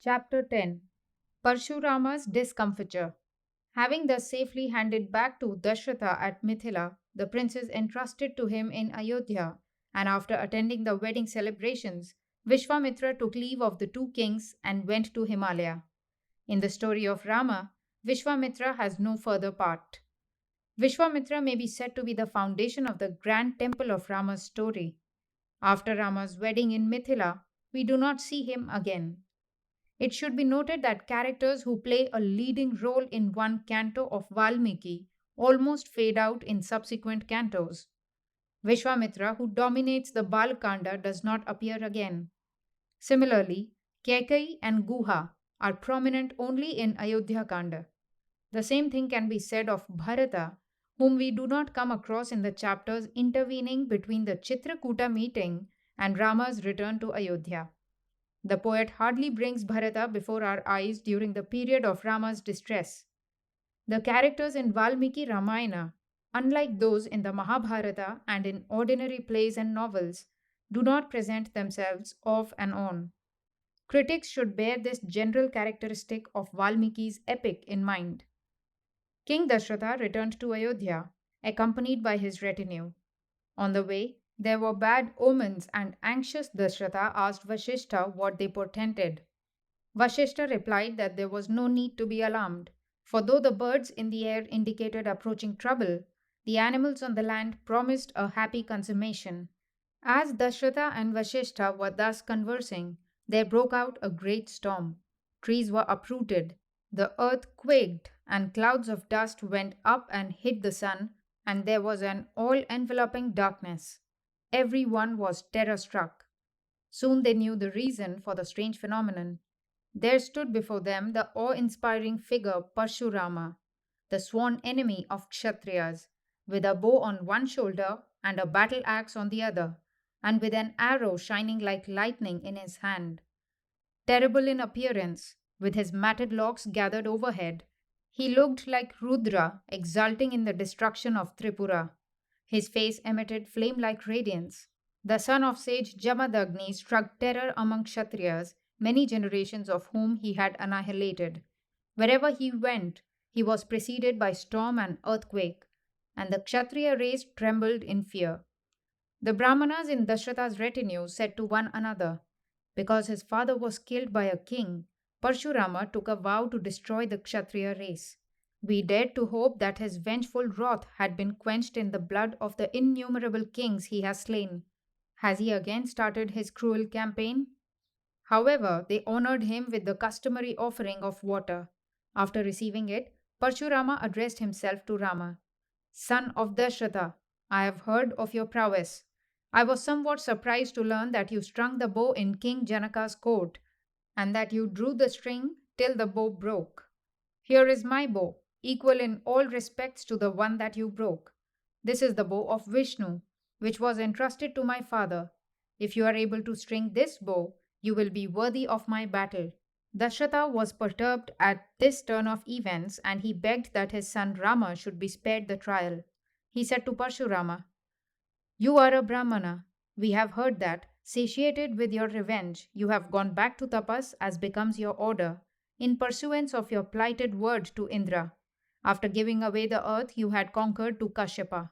Chapter 10. Parshurama's Discomfiture. Having thus safely handed back to Dashratha at Mithila the princes entrusted to him in Ayodhya, and after attending the wedding celebrations, Vishwamitra took leave of the two kings and went to Himalaya. In the story of Rama, Vishwamitra has no further part. Vishwamitra may be said to be the foundation of the grand temple of Rama's story. After Rama's wedding in Mithila, we do not see him again. It should be noted that characters who play a leading role in one canto of Valmiki almost fade out in subsequent cantos. Vishwamitra, who dominates the Balakanda, does not appear again. Similarly, Kekai and Guha are prominent only in Ayodhya Kanda. The same thing can be said of Bharata, whom we do not come across in the chapters intervening between the Chitrakuta meeting and Rama's return to Ayodhya. The poet hardly brings Bharata before our eyes during the period of Rama's distress. The characters in Valmiki Ramayana, unlike those in the Mahabharata and in ordinary plays and novels, do not present themselves off and on. Critics should bear this general characteristic of Valmiki's epic in mind. King Dashratha returned to Ayodhya, accompanied by his retinue. On the way, there were bad omens, and anxious Dashratha asked Vashishta what they portended. Vashishta replied that there was no need to be alarmed, for though the birds in the air indicated approaching trouble, the animals on the land promised a happy consummation. As Dashratha and Vashishta were thus conversing, there broke out a great storm. Trees were uprooted, the earth quaked, and clouds of dust went up and hid the sun, and there was an all enveloping darkness. Every one was terror struck. Soon they knew the reason for the strange phenomenon. There stood before them the awe inspiring figure Parshurama, the sworn enemy of Kshatriyas, with a bow on one shoulder and a battle axe on the other, and with an arrow shining like lightning in his hand. Terrible in appearance, with his matted locks gathered overhead, he looked like Rudra exulting in the destruction of Tripura. His face emitted flame like radiance. The son of sage Jamadagni struck terror among Kshatriyas, many generations of whom he had annihilated. Wherever he went, he was preceded by storm and earthquake, and the Kshatriya race trembled in fear. The Brahmanas in Dashratha's retinue said to one another, because his father was killed by a king, Parshurama took a vow to destroy the Kshatriya race. We dared to hope that his vengeful wrath had been quenched in the blood of the innumerable kings he has slain. Has he again started his cruel campaign? However, they honored him with the customary offering of water. After receiving it, Parshurama addressed himself to Rama. Son of Dashratha, I have heard of your prowess. I was somewhat surprised to learn that you strung the bow in King Janaka's court, and that you drew the string till the bow broke. Here is my bow, equal in all respects to the one that you broke. This is the bow of Vishnu, which was entrusted to my father. If you are able to string this bow, you will be worthy of my battle. Dashratha was perturbed at this turn of events, and he begged that his son Rama should be spared the trial. He said to Parshurama, You are a Brahmana. We have heard that, satiated with your revenge, you have gone back to tapas as becomes your order, in pursuance of your plighted word to Indra, after giving away the earth you had conquered to Kashyapa.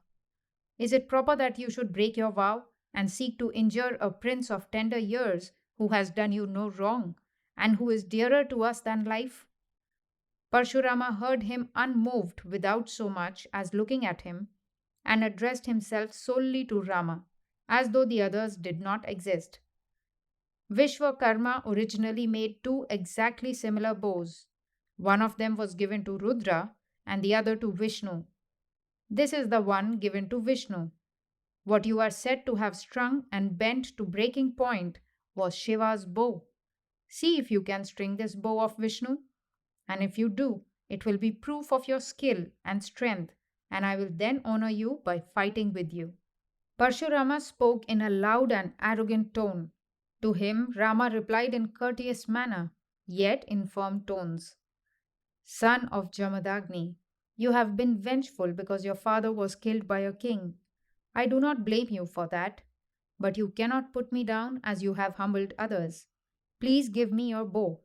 Is it proper that you should break your vow and seek to injure a prince of tender years who has done you no wrong, and who is dearer to us than life? Parshurama heard him unmoved without so much as looking at him, and addressed himself solely to Rama, as though the others did not exist. Vishwakarma originally made two exactly similar bows. One of them was given to Rudra and the other to Vishnu. This is the one given to Vishnu. What you are said to have strung and bent to breaking point was Shiva's bow. See if you can string this bow of Vishnu, and if you do, it will be proof of your skill and strength, and I will then honor you by fighting with you. Parshurama spoke in a loud and arrogant tone. To him, Rama replied in courteous manner, yet in firm tones. Son of Jamadagni, you have been vengeful because your father was killed by a king. I do not blame you for that, but you cannot put me down as you have humbled others. Please give me your bow.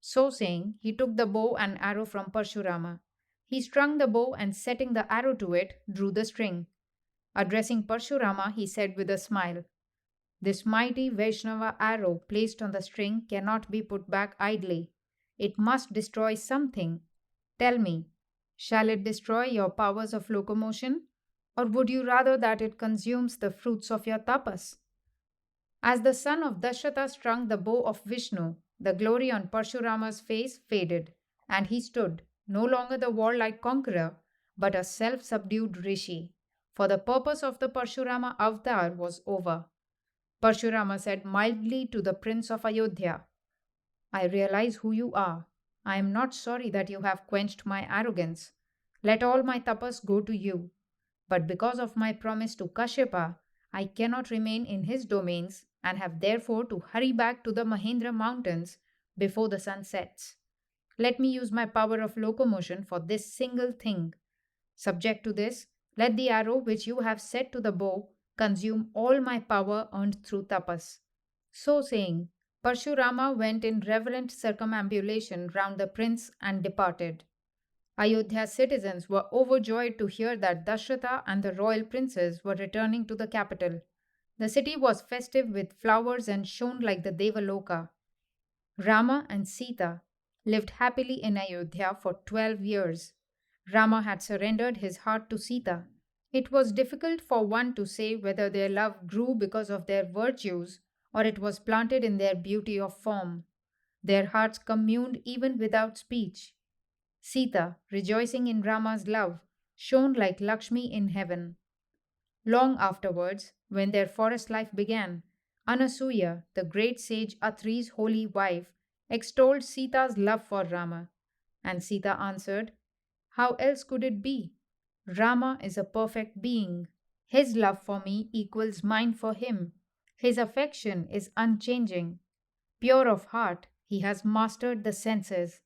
So saying, he took the bow and arrow from Parshurama. He strung the bow and setting the arrow to it, drew the string. Addressing Parshurama, he said with a smile, "This mighty Vaishnava arrow placed on the string cannot be put back idly. It must destroy something. Tell me, shall it destroy your powers of locomotion, or would you rather that it consumes the fruits of your tapas?" As the son of Dashrata strung the bow of Vishnu, the glory on Parshurama's face faded, and he stood, no longer the warlike conqueror, but a self subdued rishi. For the purpose of the Parshurama avatar was over. Parshurama said mildly to the prince of Ayodhya, "I realize who you are. I am not sorry that you have quenched my arrogance. Let all my tapas go to you. But because of my promise to Kashyapa, I cannot remain in his domains and have therefore to hurry back to the Mahendra mountains before the sun sets. Let me use my power of locomotion for this single thing. Subject to this, let the arrow which you have set to the bow consume all my power earned through tapas." So saying, Parshurama went in reverent circumambulation round the prince and departed. Ayodhya's citizens were overjoyed to hear that Dashrata and the royal princes were returning to the capital. The city was festive with flowers and shone like the Devaloka. Rama and Sita lived happily in Ayodhya for 12 years. Rama had surrendered his heart to Sita. It was difficult for one to say whether their love grew because of their virtues or it was planted in their beauty of form. Their hearts communed even without speech. Sita, rejoicing in Rama's love, shone like Lakshmi in heaven. Long afterwards, when their forest life began, Anasuya, the great sage Atri's holy wife, extolled Sita's love for Rama. And Sita answered, "How else could it be? Rama is a perfect being. His love for me equals mine for him. His affection is unchanging. Pure of heart, he has mastered the senses.